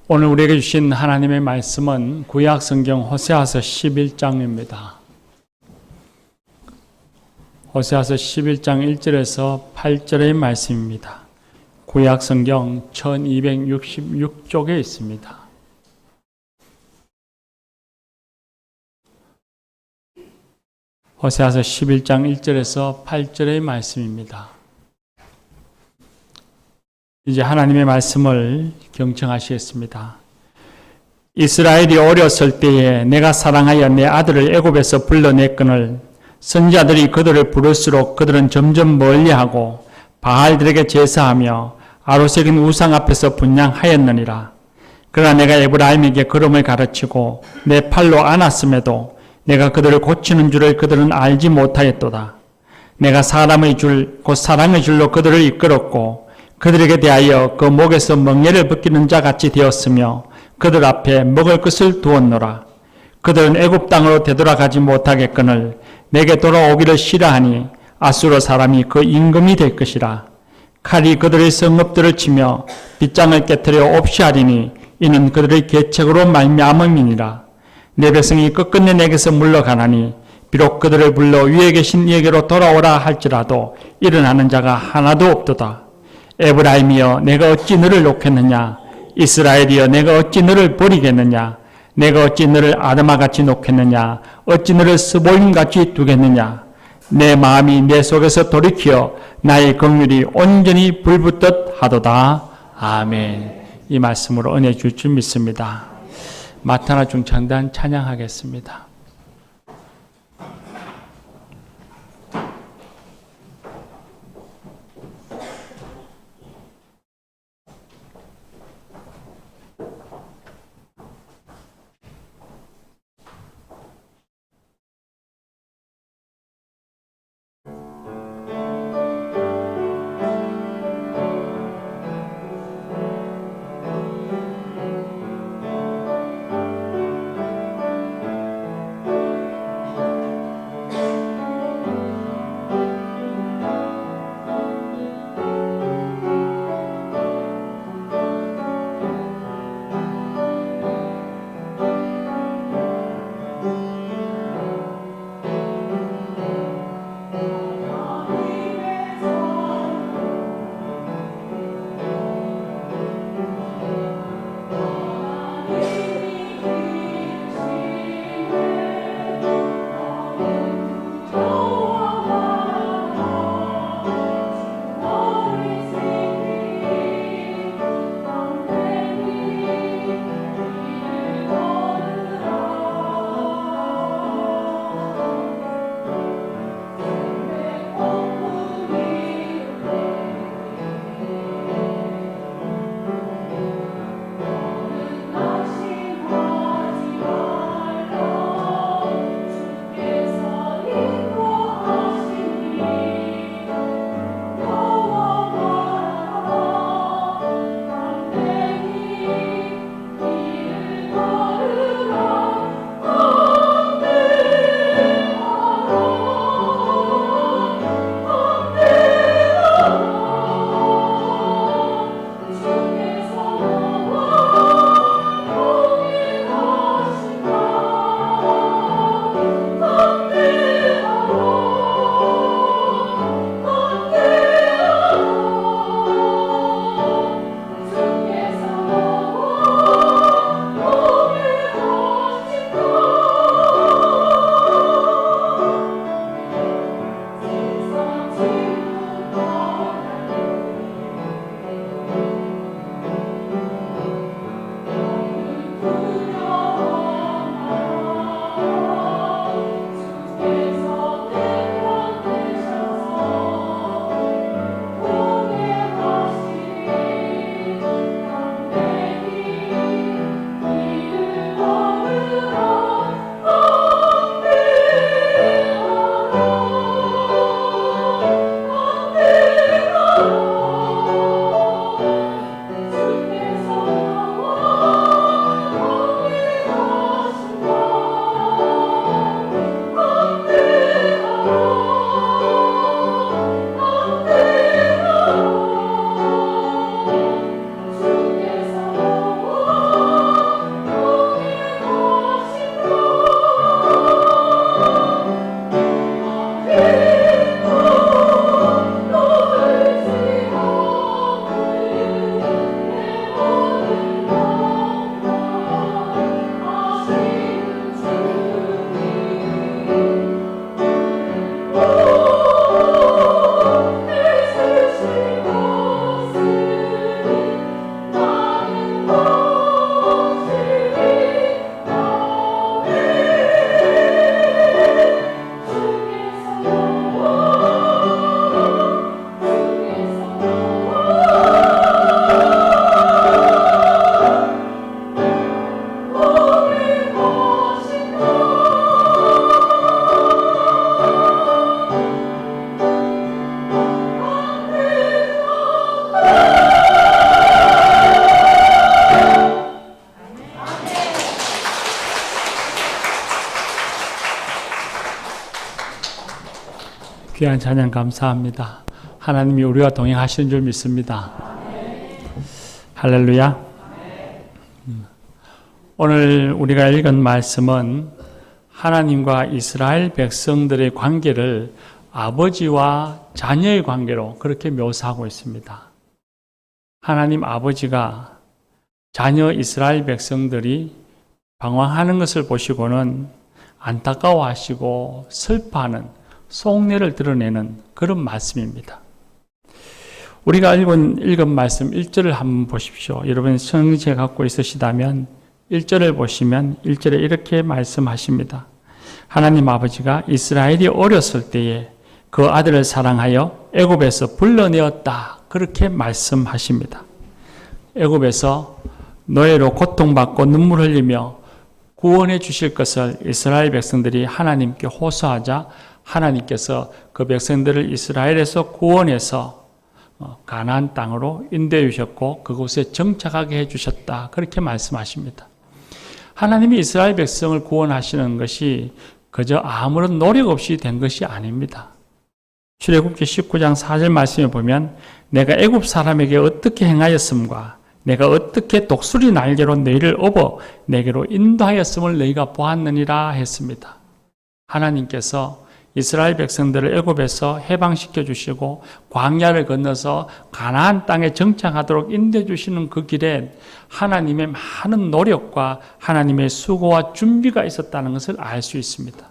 오늘 우리에게 주신 하나님의 말씀은 구약 성경 호세아서 11장입니다. 호세아서 11장 1절에서 8절의 말씀입니다. 구약 성경 1266쪽에 있습니다. 호세아서 11장 1절에서 8절의 말씀입니다. 이제 하나님의 말씀을 경청하시겠습니다. 이스라엘이 어렸을 때에 내가 사랑하여 내 아들을 애굽에서 불러냈거늘 선지자들이 그들을 부를수록 그들은 점점 멀리하고 바알들에게 제사하며 아로새긴 우상 앞에서 분향하였느니라. 그러나 내가 에브라임에게 걸음을 가르치고 내 팔로 안았음에도 내가 그들을 고치는 줄을 그들은 알지 못하였도다. 내가 사람의 줄 곧 사랑의 줄로 그들을 이끌었고 그들에게 대하여 그 목에서 멍에를 벗기는 자 같이 되었으며 그들 앞에 먹을 것을 두었노라. 그들은 애굽 땅으로 되돌아가지 못하겠거늘 내게 돌아오기를 싫어하니 아수르 사람이 그 임금이 될 것이라. 칼이 그들의 성읍들을 치며 빗장을 깨뜨려 없이 하리니 이는 그들의 계책으로 말미암음이니라. 내 백성이 끝끝내 내게서 물러가나니 비록 그들을 불러 위에 계신 이에게로 돌아오라 할지라도 일어나는 자가 하나도 없도다. 에브라임이여 내가 어찌 너를 놓겠느냐. 이스라엘이여 내가 어찌 너를 버리겠느냐. 내가 어찌 너를 아드마같이 놓겠느냐. 어찌 너를 스보임같이 두겠느냐. 내 마음이 내 속에서 돌이켜 나의 긍휼이 온전히 불붙듯 하도다. 아멘. 이 말씀으로 은혜 줄 줄 믿습니다. 마타나 중창단 찬양하겠습니다. 귀한 찬양 감사합니다. 하나님이 우리와 동행하시는 줄 믿습니다. 할렐루야. 오늘 우리가 읽은 말씀은 하나님과 이스라엘 백성들의 관계를 아버지와 자녀의 관계로 그렇게 묘사하고 있습니다. 하나님 아버지가 자녀 이스라엘 백성들이 방황하는 것을 보시고는 안타까워하시고 슬퍼하는 속내를 드러내는 그런 말씀입니다. 우리가 읽은 말씀 1절을 한번 보십시오. 여러분 성경책 갖고 있으시다면 1절을 보시면 1절에 이렇게 말씀하십니다. 하나님 아버지가 이스라엘이 어렸을 때에 그 아들을 사랑하여 애굽에서 불러내었다. 그렇게 말씀하십니다. 애굽에서 노예로 고통받고 눈물 흘리며 구원해 주실 것을 이스라엘 백성들이 하나님께 호소하자 하나님께서 그 백성들을 이스라엘에서 구원해서 가나안 땅으로 인도해 주셨고 그곳에 정착하게 해 주셨다. 그렇게 말씀하십니다. 하나님이 이스라엘 백성을 구원하시는 것이 그저 아무런 노력 없이 된 것이 아닙니다. 출애굽기 19장 4절 말씀에 보면 내가 애굽 사람에게 어떻게 행하였음과 내가 어떻게 독수리 날개로 너희를 업어 내게로 인도하였음을 너희가 보았느니라 했습니다. 하나님께서 이스라엘 백성들을 애굽에서 해방시켜 주시고 광야를 건너서 가나안 땅에 정착하도록 인도해 주시는 그 길에 하나님의 많은 노력과 하나님의 수고와 준비가 있었다는 것을 알 수 있습니다.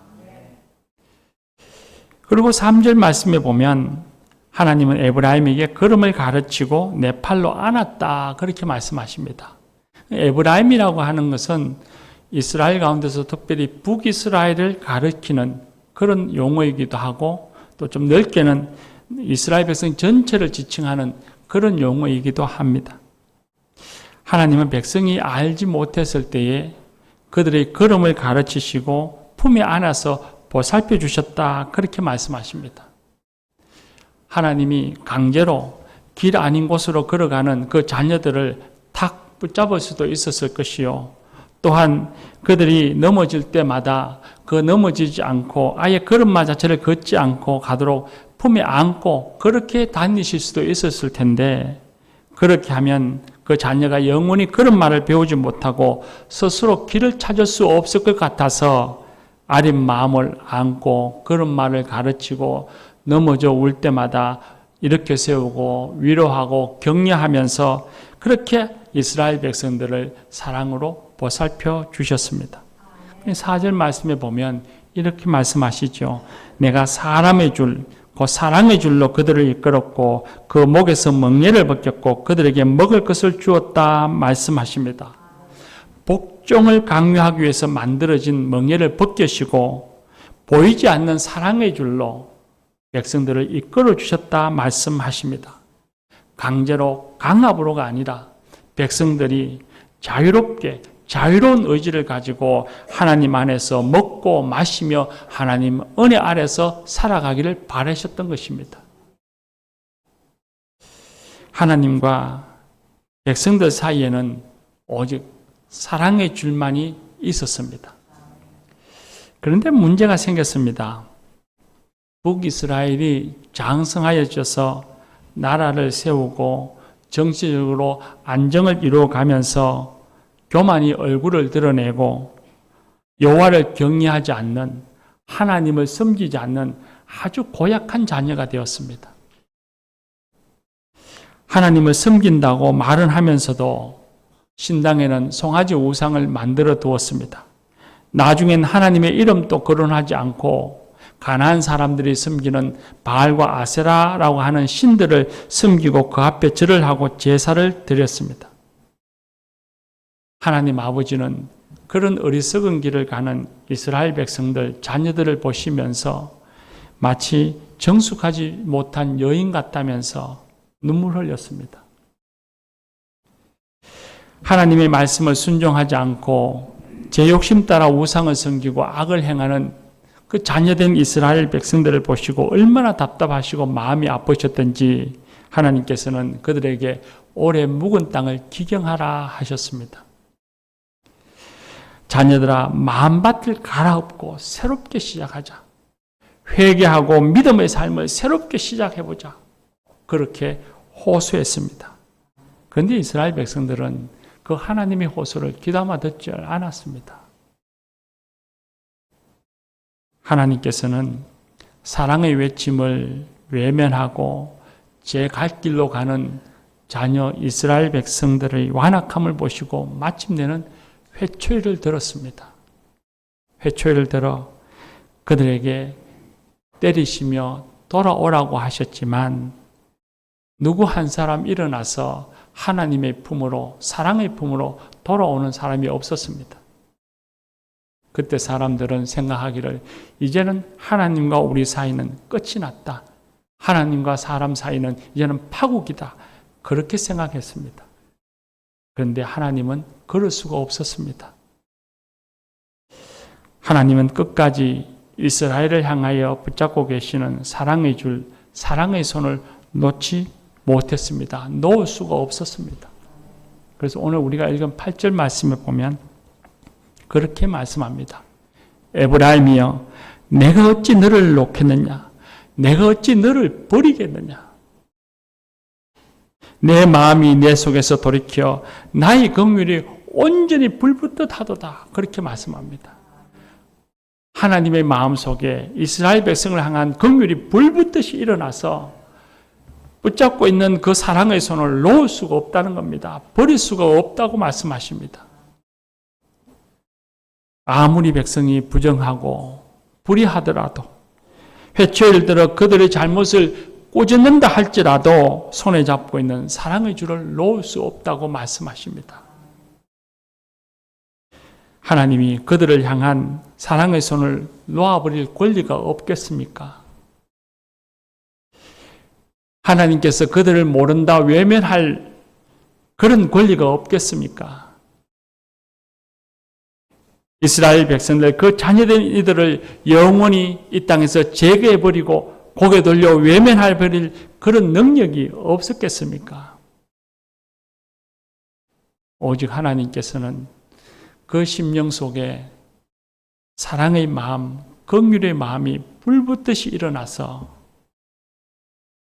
그리고 3절 말씀에 보면 하나님은 에브라임에게 걸음을 가르치고 내 팔로 안았다. 그렇게 말씀하십니다. 에브라임이라고 하는 것은 이스라엘 가운데서 특별히 북이스라엘을 가리키는 그런 용어이기도 하고 또 좀 넓게는 이스라엘 백성 전체를 지칭하는 그런 용어이기도 합니다. 하나님은 백성이 알지 못했을 때에 그들의 걸음을 가르치시고 품에 안아서 보살펴 주셨다. 그렇게 말씀하십니다. 하나님이 강제로 길 아닌 곳으로 걸어가는 그 자녀들을 탁 붙잡을 수도 있었을 것이요. 또한 그들이 넘어질 때마다 그 넘어지지 않고 아예 걸음마 자체를 걷지 않고 가도록 품에 안고 그렇게 다니실 수도 있었을 텐데 그렇게 하면 그 자녀가 영원히 걸음마를 배우지 못하고 스스로 길을 찾을 수 없을 것 같아서 아린 마음을 안고 걸음마를 가르치고 넘어져 올 때마다 일으켜 세우고 위로하고 격려하면서 그렇게 이스라엘 백성들을 사랑으로 보살펴 주셨습니다. 4절 말씀에 보면 이렇게 말씀하시죠. 내가 사람의 줄, 그 사랑의 줄로 그들을 이끌었고 그 목에서 멍에를 벗겼고 그들에게 먹을 것을 주었다 말씀하십니다. 복종을 강요하기 위해서 만들어진 멍에를 벗겨시고 보이지 않는 사랑의 줄로 백성들을 이끌어 주셨다 말씀하십니다. 강제로 강압으로가 아니라 백성들이 자유롭게 자유로운 의지를 가지고 하나님 안에서 먹고 마시며 하나님 은혜 아래서 살아가기를 바라셨던 것입니다. 하나님과 백성들 사이에는 오직 사랑의 줄만이 있었습니다. 그런데 문제가 생겼습니다. 북이스라엘이 장성하여져서 나라를 세우고 정치적으로 안정을 이루어가면서 교만이 얼굴을 드러내고 여호와를 경외하지 않는 하나님을 섬기지 않는 아주 고약한 자녀가 되었습니다. 하나님을 섬긴다고 말은 하면서도 신당에는 송아지 우상을 만들어 두었습니다. 나중엔 하나님의 이름도 거론하지 않고 가나안 사람들이 섬기는 바알과 아세라라고 하는 신들을 섬기고 그 앞에 절을 하고 제사를 드렸습니다. 하나님 아버지는 그런 어리석은 길을 가는 이스라엘 백성들, 자녀들을 보시면서 마치 정숙하지 못한 여인 같다면서 눈물 흘렸습니다. 하나님의 말씀을 순종하지 않고 제 욕심 따라 우상을 섬기고 악을 행하는 그 자녀된 이스라엘 백성들을 보시고 얼마나 답답하시고 마음이 아프셨던지 하나님께서는 그들에게 오래 묵은 땅을 기경하라 하셨습니다. 자녀들아, 마음밭을 갈아엎고 새롭게 시작하자. 회개하고 믿음의 삶을 새롭게 시작해보자. 그렇게 호소했습니다. 그런데 이스라엘 백성들은 그 하나님의 호소를 귀담아 듣지 않았습니다. 하나님께서는 사랑의 외침을 외면하고 제 갈 길로 가는 자녀 이스라엘 백성들의 완악함을 보시고 마침내는 회초리를 들었습니다. 회초리를 들어 그들에게 때리시며 돌아오라고 하셨지만 누구 한 사람 일어나서 하나님의 품으로, 사랑의 품으로 돌아오는 사람이 없었습니다. 그때 사람들은 생각하기를 이제는 하나님과 우리 사이는 끝이 났다. 하나님과 사람 사이는 이제는 파국이다. 그렇게 생각했습니다. 그런데 하나님은 그럴 수가 없었습니다. 하나님은 끝까지 이스라엘을 향하여 붙잡고 계시는 사랑의 줄, 사랑의 손을 놓지 못했습니다. 놓을 수가 없었습니다. 그래서 오늘 우리가 읽은 8절 말씀에 보면 그렇게 말씀합니다. 에브라임이여, 내가 어찌 너를 놓겠느냐? 내가 어찌 너를 버리겠느냐? 내 마음이 내 속에서 돌이켜 나의 긍휼이 온전히 불붙듯 하도다. 그렇게 말씀합니다. 하나님의 마음속에 이스라엘 백성을 향한 긍휼이 불붙듯이 일어나서 붙잡고 있는 그 사랑의 손을 놓을 수가 없다는 겁니다. 버릴 수가 없다고 말씀하십니다. 아무리 백성이 부정하고 불의하더라도 회초리를 들어 그들의 잘못을 꼬집는다 할지라도 손에 잡고 있는 사랑의 줄을 놓을 수 없다고 말씀하십니다. 하나님이 그들을 향한 사랑의 손을 놓아버릴 권리가 없겠습니까? 하나님께서 그들을 모른다 외면할 그런 권리가 없겠습니까? 이스라엘 백성들, 그 자녀된 이들을 영원히 이 땅에서 제거해버리고 고개 돌려 외면할 버릴 그런 능력이 없었겠습니까? 오직 하나님께서는 그 심령 속에 사랑의 마음, 긍휼의 마음이 불붙듯이 일어나서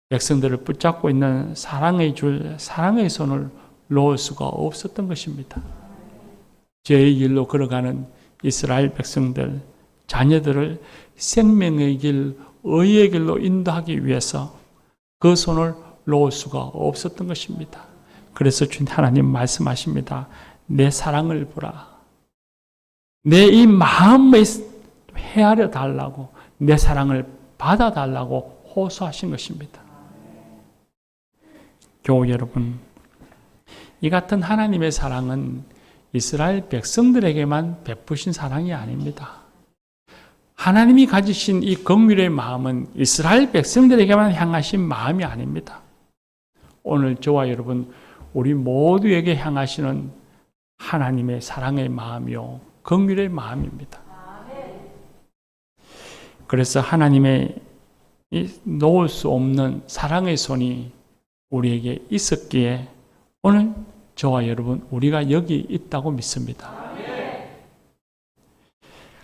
백성들을 붙잡고 있는 사랑의 줄, 사랑의 손을 놓을 수가 없었던 것입니다. 죄의 길로 걸어가는 이스라엘 백성들, 자녀들을 생명의 길, 의의 길로 인도하기 위해서 그 손을 놓을 수가 없었던 것입니다. 그래서 주님 하나님 말씀하십니다. 내 사랑을 보라. 내 이 마음을 헤아려 달라고, 내 사랑을 받아달라고 호소하신 것입니다. 교우 여러분, 이 같은 하나님의 사랑은 이스라엘 백성들에게만 베푸신 사랑이 아닙니다. 하나님이 가지신 이 긍휼의 마음은 이스라엘 백성들에게만 향하신 마음이 아닙니다. 오늘 저와 여러분, 우리 모두에게 향하시는 하나님의 사랑의 마음이요, 긍휼의 마음입니다. 그래서 하나님의 놓을 수 없는 사랑의 손이 우리에게 있었기에 오늘 저와 여러분, 우리가 여기 있다고 믿습니다.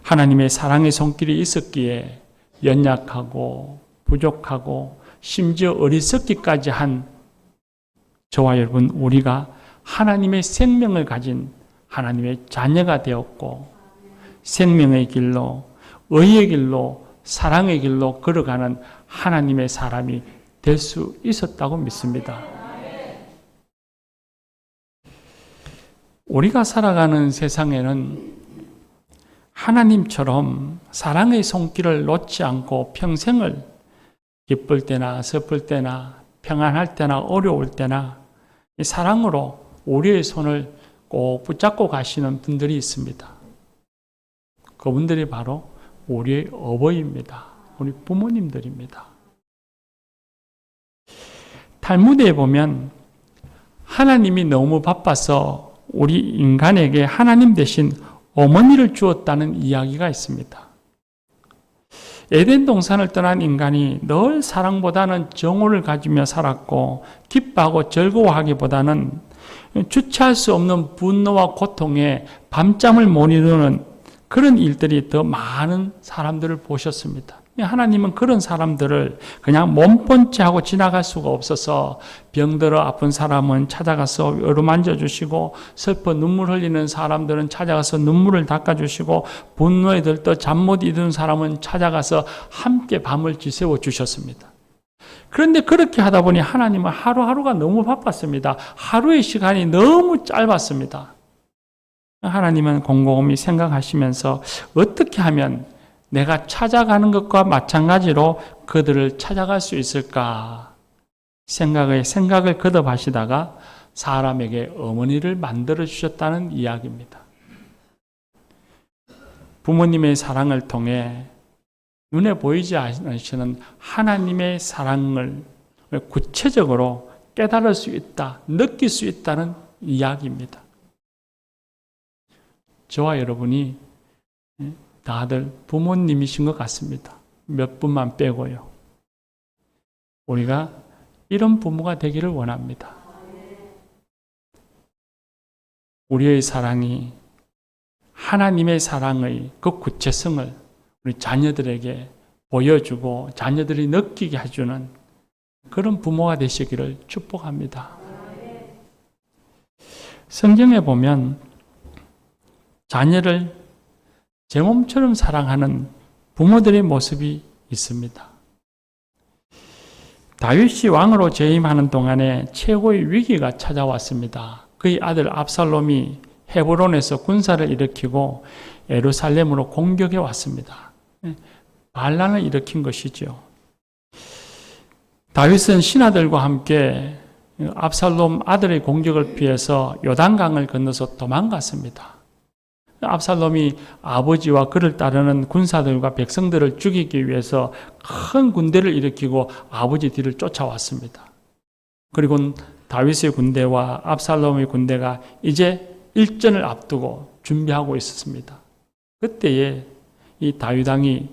하나님의 사랑의 손길이 있었기에 연약하고 부족하고 심지어 어리석기까지 한 저와 여러분, 우리가 하나님의 생명을 가진 하나님의 자녀가 되었고 생명의 길로, 의의 길로, 사랑의 길로 걸어가는 하나님의 사람이 될 수 있었다고 믿습니다. 우리가 살아가는 세상에는 하나님처럼 사랑의 손길을 놓지 않고 평생을 기쁠 때나 슬플 때나 평안할 때나 어려울 때나 이 사랑으로 우리의 손을 꼭 붙잡고 가시는 분들이 있습니다. 그분들이 바로 우리의 어버이입니다. 우리 부모님들입니다. 탈무드에 보면 하나님이 너무 바빠서 우리 인간에게 하나님 대신 어머니를 주었다는 이야기가 있습니다. 에덴 동산을 떠난 인간이 늘 사랑보다는 정오를 가지며 살았고 기뻐하고 즐거워하기보다는 주체할 수 없는 분노와 고통에 밤잠을 못 이루는 그런 일들이 더 많은 사람들을 보셨습니다. 하나님은 그런 사람들을 그냥 몸본 채 하고 지나갈 수가 없어서 병들어 아픈 사람은 찾아가서 어루만져 주시고 슬퍼 눈물 흘리는 사람들은 찾아가서 눈물을 닦아주시고 분노에 들떠 잠 못 이루는 사람은 찾아가서 함께 밤을 지새워 주셨습니다. 그런데 그렇게 하다 보니 하나님은 하루하루가 너무 바빴습니다. 하루의 시간이 너무 짧았습니다. 하나님은 곰곰이 생각하시면서 어떻게 하면 내가 찾아가는 것과 마찬가지로 그들을 찾아갈 수 있을까 생각을 거듭하시다가 사람에게 어머니를 만들어 주셨다는 이야기입니다. 부모님의 사랑을 통해 눈에 보이지 않으시는 하나님의 사랑을 구체적으로 깨달을 수 있다, 느낄 수 있다는 이야기입니다. 저와 여러분이 다들 부모님이신 것 같습니다. 몇 분만 빼고요. 우리가 이런 부모가 되기를 원합니다. 우리의 사랑이 하나님의 사랑의 그 구체성을 우리 자녀들에게 보여주고 자녀들이 느끼게 해주는 그런 부모가 되시기를 축복합니다. 성경에 보면 자녀를 제 몸처럼 사랑하는 부모들의 모습이 있습니다. 다윗이 왕으로 재임하는 동안에 최고의 위기가 찾아왔습니다. 그의 아들 압살롬이 헤브론에서 군사를 일으키고 예루살렘으로 공격해 왔습니다. 반란을 일으킨 것이죠. 다윗은 신하들과 함께 압살롬 아들의 공격을 피해서 요단강을 건너서 도망갔습니다. 압살롬이 아버지와 그를 따르는 군사들과 백성들을 죽이기 위해서 큰 군대를 일으키고 아버지 뒤를 쫓아왔습니다. 그리고 다윗의 군대와 압살롬의 군대가 이제 일전을 앞두고 준비하고 있었습니다. 그때에 이 다윗 왕이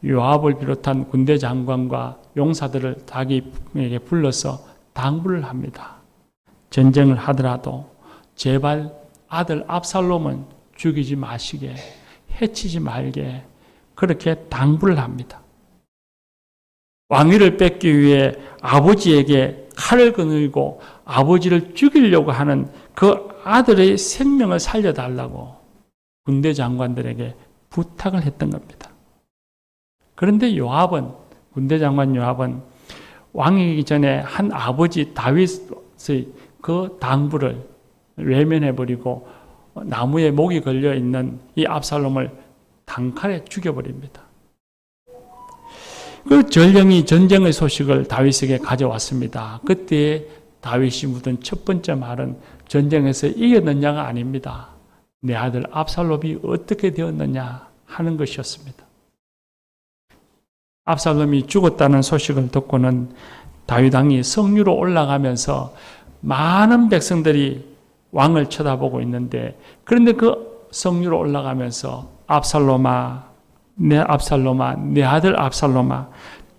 요압을 비롯한 군대 장관과 용사들을 자기에게 불러서 당부를 합니다. 전쟁을 하더라도 제발 아들 압살롬은 죽이지 마시게, 해치지 말게 그렇게 당부를 합니다. 왕위를 뺏기 위해 아버지에게 칼을 거늘고 아버지를 죽이려고 하는 그 아들의 생명을 살려달라고 군대 장관들에게 부탁을 했던 겁니다. 그런데 군대 장관 요압은 왕이기 전에 한 아버지 다윗의 그 당부를 외면해버리고 나무에 목이 걸려있는 이 압살롬을 단칼에 죽여버립니다. 그 전령이 전쟁의 소식을 다윗에게 가져왔습니다. 그때 다윗이 묻은 첫 번째 말은 전쟁에서 이겼느냐가 아닙니다. 내 아들 압살롬이 어떻게 되었느냐 하는 것이었습니다. 압살롬이 죽었다는 소식을 듣고는 다윗 왕이 성류로 올라가면서 많은 백성들이 왕을 쳐다보고 있는데, 그런데 그 성류로 올라가면서 압살롬아, 내 아들 압살롬아,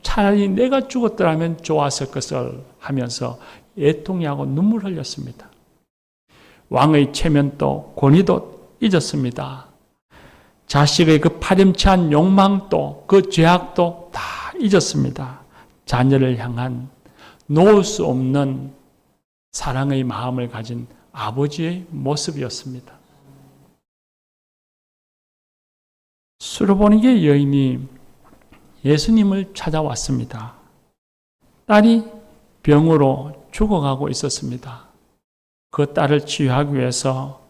차라리 내가 죽었더라면 좋았을 것을 하면서 애통해하고 눈물 흘렸습니다. 왕의 체면도 권위도 잊었습니다. 자식의 그 파렴치한 욕망도 그 죄악도 다 잊었습니다. 자녀를 향한 놓을 수 없는 사랑의 마음을 가진 아버지의 모습이었습니다. 수르보니게 여인이 예수님을 찾아왔습니다. 딸이 병으로 죽어가고 있었습니다. 그 딸을 치유하기 위해서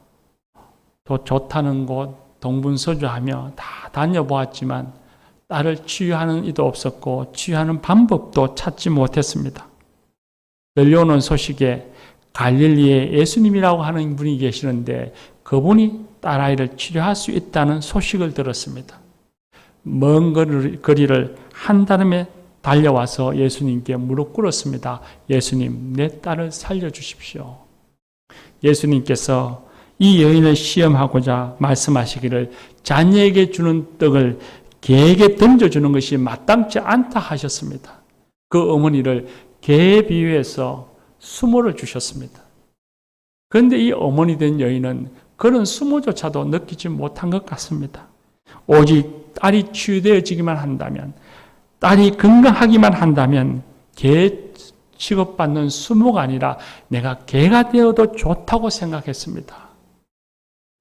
더 좋다는 곳 동분서주하며 다 다녀보았지만 딸을 치유하는 이도 없었고 치유하는 방법도 찾지 못했습니다. 들려오는 소식에 갈릴리에 예수님이라고 하는 분이 계시는데 그분이 딸아이를 치료할 수 있다는 소식을 들었습니다. 먼 거리를 한달음에 달려와서 예수님께 무릎 꿇었습니다. 예수님, 내 딸을 살려주십시오. 예수님께서 이 여인을 시험하고자 말씀하시기를 자녀에게 주는 떡을 개에게 던져주는 것이 마땅치 않다 하셨습니다. 그 어머니를 개에 비유해서 수모를 주셨습니다. 그런데 이 어머니 된 여인은 그런 수모조차도 느끼지 못한 것 같습니다. 오직 딸이 치유되어지기만 한다면 딸이 건강하기만 한다면 개 취급받는 수모가 아니라 내가 개가 되어도 좋다고 생각했습니다.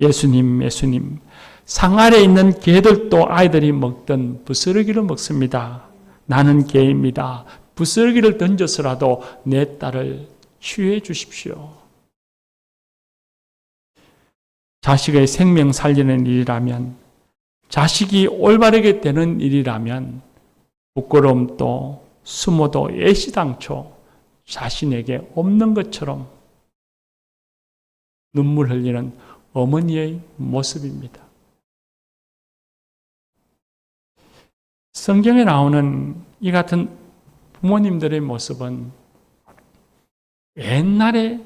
예수님, 상 아래에 있는 개들도 아이들이 먹던 부스러기를 먹습니다. 나는 개입니다. 부스러기를 던져서라도 내 딸을 치유해 주십시오. 자식의 생명 살리는 일이라면, 자식이 올바르게 되는 일이라면 부끄러움도 수모도 애시당초 자신에게 없는 것처럼 눈물 흘리는 어머니의 모습입니다. 성경에 나오는 이 같은 부모님들의 모습은 옛날에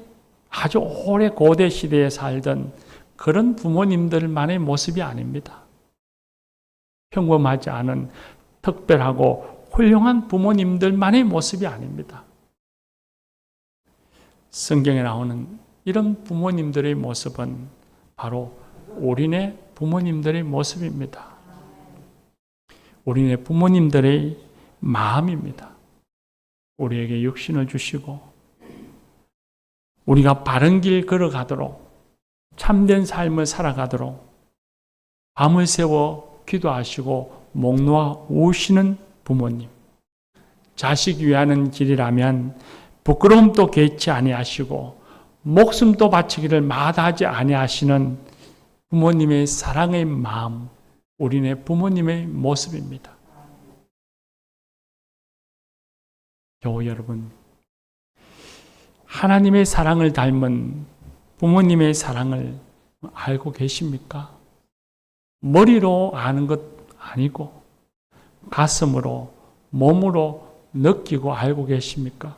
아주 오래 고대 시대에 살던 그런 부모님들만의 모습이 아닙니다. 평범하지 않은 특별하고 훌륭한 부모님들만의 모습이 아닙니다. 성경에 나오는 이런 부모님들의 모습은 바로 우리네 부모님들의 모습입니다. 우리네 부모님들의 마음입니다. 우리에게 육신을 주시고 우리가 바른 길 걸어가도록 참된 삶을 살아가도록 밤을 새워 기도하시고 목 놓아 우시는 부모님, 자식 위하는 길이라면 부끄러움도 개치 아니하시고 목숨도 바치기를 마다하지 아니하시는 부모님의 사랑의 마음, 우리네 부모님의 모습입니다. 교우 여러분, 하나님의 사랑을 닮은 부모님의 사랑을 알고 계십니까? 머리로 아는 것 아니고 가슴으로, 몸으로 느끼고 알고 계십니까?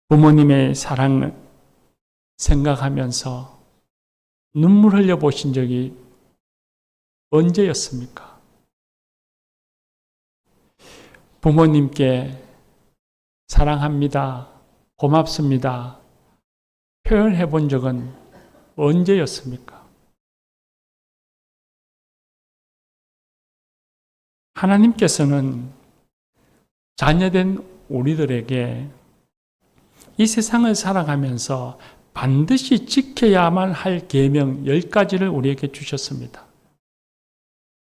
부모님의 사랑을 생각하면서 눈물 흘려 보신 적이 언제였습니까? 부모님께 사랑합니다, 고맙습니다 표현해 본 적은 언제였습니까? 하나님께서는 자녀된 우리들에게 이 세상을 살아가면서 반드시 지켜야만 할 계명 10가지를 우리에게 주셨습니다.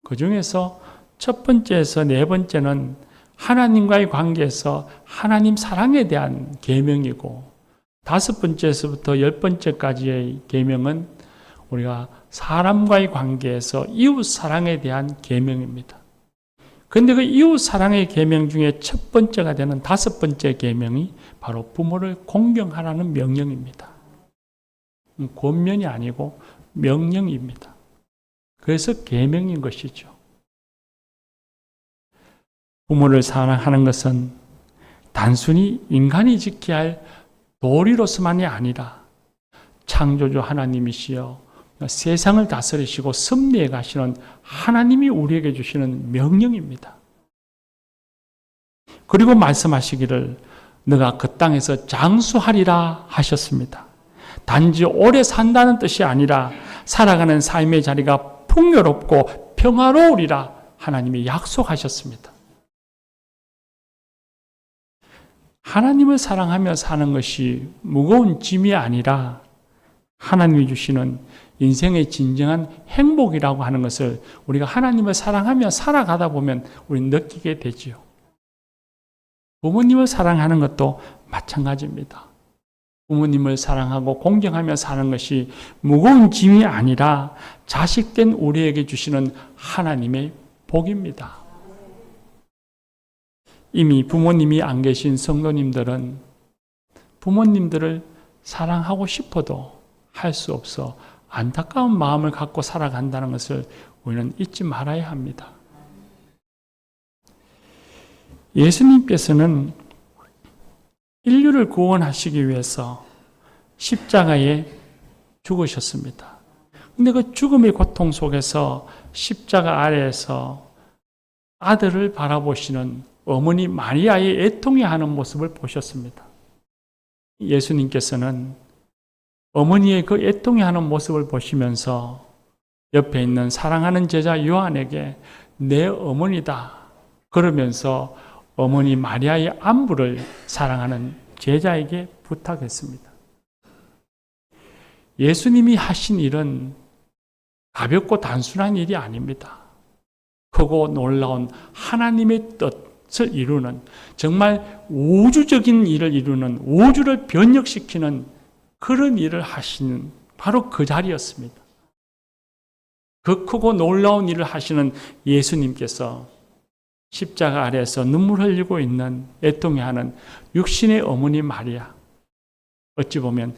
그 중에서 첫 번째에서 네 번째는 하나님과의 관계에서 하나님 사랑에 대한 계명이고, 다섯 번째에서부터 10번째까지의 계명은 우리가 사람과의 관계에서 이웃 사랑에 대한 계명입니다. 그런데 그 이웃 사랑의 계명 중에 첫 번째가 되는 다섯 번째 계명이 바로 부모를 공경하라는 명령입니다. 권면이 아니고 명령입니다. 그래서 계명인 것이죠. 부모를 사랑하는 것은 단순히 인간이 지켜야 할 도리로서만이 아니라 창조주 하나님이시여 세상을 다스리시고 섭리해 가시는 하나님이 우리에게 주시는 명령입니다. 그리고 말씀하시기를 너가 그 땅에서 장수하리라 하셨습니다. 단지 오래 산다는 뜻이 아니라 살아가는 삶의 자리가 풍요롭고 평화로우리라 하나님이 약속하셨습니다. 하나님을 사랑하며 사는 것이 무거운 짐이 아니라 하나님이 주시는 인생의 진정한 행복이라고 하는 것을 우리가 하나님을 사랑하며 살아가다 보면 우리는 느끼게 되지요. 부모님을 사랑하는 것도 마찬가지입니다. 부모님을 사랑하고 공경하며 사는 것이 무거운 짐이 아니라 자식된 우리에게 주시는 하나님의 복입니다. 이미 부모님이 안 계신 성도님들은 부모님들을 사랑하고 싶어도 할 수 없어 안타까운 마음을 갖고 살아간다는 것을 우리는 잊지 말아야 합니다. 예수님께서는 인류를 구원하시기 위해서 십자가에 죽으셨습니다. 근데 그 죽음의 고통 속에서 십자가 아래에서 아들을 바라보시는 어머니 마리아의 애통해하는 모습을 보셨습니다. 예수님께서는 어머니의 그 애통해하는 모습을 보시면서 옆에 있는 사랑하는 제자 요한에게 내 어머니다. 그러면서 어머니 마리아의 안부를 사랑하는 제자에게 부탁했습니다. 예수님이 하신 일은 가볍고 단순한 일이 아닙니다. 크고 놀라운 하나님의 뜻을 이루는, 정말 우주적인 일을 이루는, 우주를 변혁시키는 그런 일을 하시는 바로 그 자리였습니다. 그 크고 놀라운 일을 하시는 예수님께서 십자가 아래에서 눈물 흘리고 있는, 애통해하는 육신의 어머니 마리아, 어찌 보면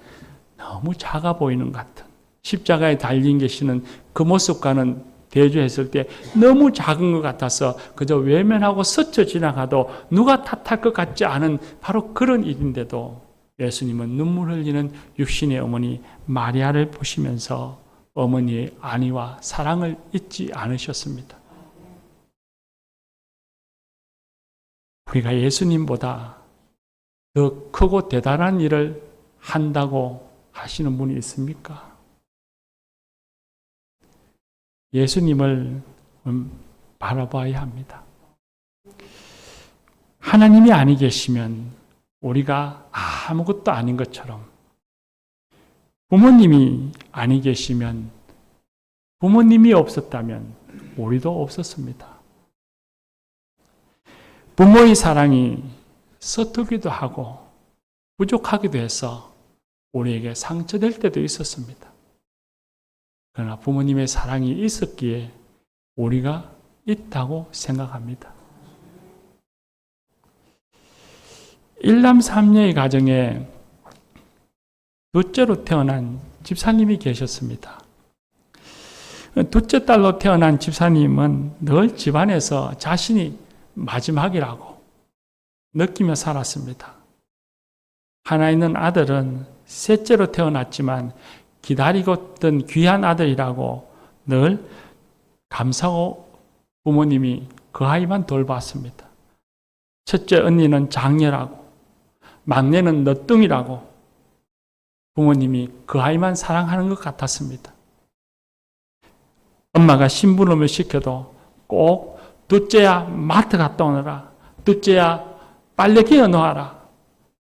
너무 작아 보이는 것 같은, 십자가에 달린 계시는 그 모습과는 대조했을 때 너무 작은 것 같아서 그저 외면하고 스쳐 지나가도 누가 탓할 것 같지 않은 바로 그런 일인데도 예수님은 눈물 흘리는 육신의 어머니 마리아를 보시면서 어머니의 안위와 사랑을 잊지 않으셨습니다. 우리가 예수님보다 더 크고 대단한 일을 한다고 하시는 분이 있습니까? 예수님을 바라봐야 합니다. 하나님이 아니 계시면 우리가 아무것도 아닌 것처럼, 부모님이 아니 계시면, 부모님이 없었다면 우리도 없었습니다. 부모의 사랑이 서투기도 하고 부족하기도 해서 우리에게 상처될 때도 있었습니다. 그러나 부모님의 사랑이 있었기에 우리가 있다고 생각합니다. 일남 삼녀의 가정에 둘째로 태어난 집사님이 계셨습니다. 둘째 딸로 태어난 집사님은 늘 집안에서 자신이 마지막이라고 느끼며 살았습니다. 하나 있는 아들은 셋째로 태어났지만 기다리고 있던 귀한 아들이라고 늘 감사하고 부모님이 그 아이만 돌봤습니다. 첫째 언니는 장녀라고, 막내는 너뚱이라고 부모님이 그 아이만 사랑하는 것 같았습니다. 엄마가 심부름을 시켜도 꼭 둘째야 마트 갔다 오너라, 둘째야 빨래 개어 놓아라,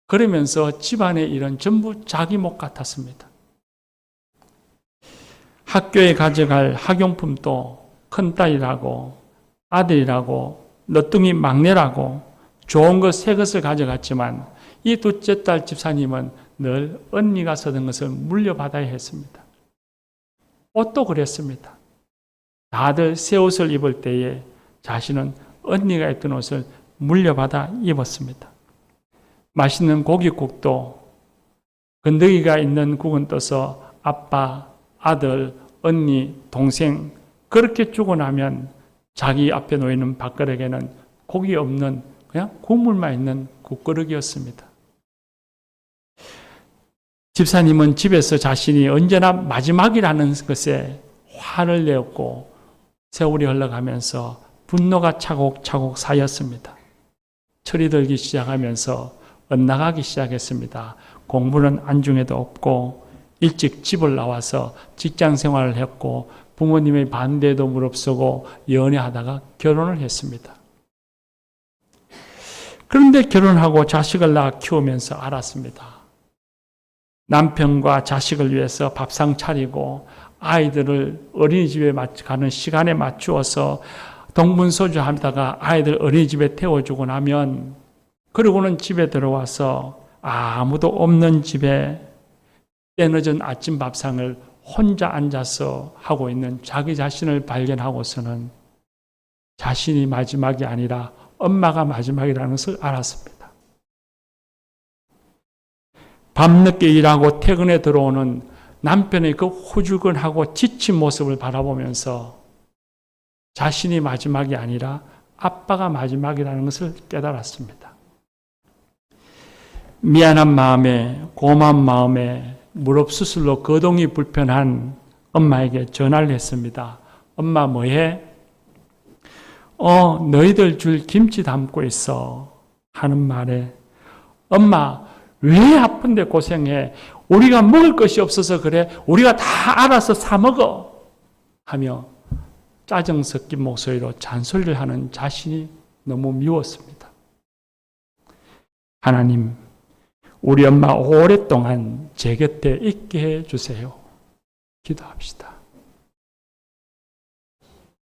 그러면서 집안의 일은 전부 자기 목 같았습니다. 학교에 가져갈 학용품도 큰딸이라고, 아들이라고, 너뚱이 막내라고 좋은 것 새 것을 가져갔지만 이 둘째 딸 집사님은 늘 언니가 쓰던 것을 물려받아야 했습니다. 옷도 그랬습니다. 다들 새 옷을 입을 때에 자신은 언니가 입던 옷을 물려받아 입었습니다. 맛있는 고깃국도 건더기가 있는 국은 떠서 아빠, 아들, 언니, 동생 그렇게 주고 나면 자기 앞에 놓이는 밥그릇에는 고기 없는 그냥 국물만 있는 국그릇이었습니다. 집사님은 집에서 자신이 언제나 마지막이라는 것에 화를 내었고 세월이 흘러가면서 분노가 차곡차곡 쌓였습니다. 철이 들기 시작하면서 엇나가기 시작했습니다. 공부는 안중에도 없고 일찍 집을 나와서 직장 생활을 했고 부모님의 반대에도 무릅쓰고 연애하다가 결혼을 했습니다. 그런데 결혼하고 자식을 낳아 키우면서 알았습니다. 남편과 자식을 위해서 밥상 차리고 아이들을 어린이집에 가는 시간에 맞추어서 동분서주 하다가 아이들 어린이집에 태워주고 나면 그러고는 집에 들어와서 아무도 없는 집에 때늦은 아침 밥상을 혼자 앉아서 하고 있는 자기 자신을 발견하고서는 자신이 마지막이 아니라 엄마가 마지막이라는 것을 알았습니다. 밤늦게 일하고 퇴근에 들어오는 남편의 그 후줄근하고 지친 모습을 바라보면서 자신이 마지막이 아니라 아빠가 마지막이라는 것을 깨달았습니다. 미안한 마음에, 고마운 마음에 무릎 수술로 거동이 불편한 엄마에게 전화를 했습니다. 엄마 뭐해? 너희들 줄 김치 담고 있어 하는 말에 엄마 왜 아픈데 고생해? 우리가 먹을 것이 없어서 그래. 우리가 다 알아서 사 먹어 하며 짜증 섞인 목소리로 잔소리를 하는 자신이 너무 미웠습니다. 하나님, 우리 엄마 오랫동안 제 곁에 있게 해주세요. 기도합시다.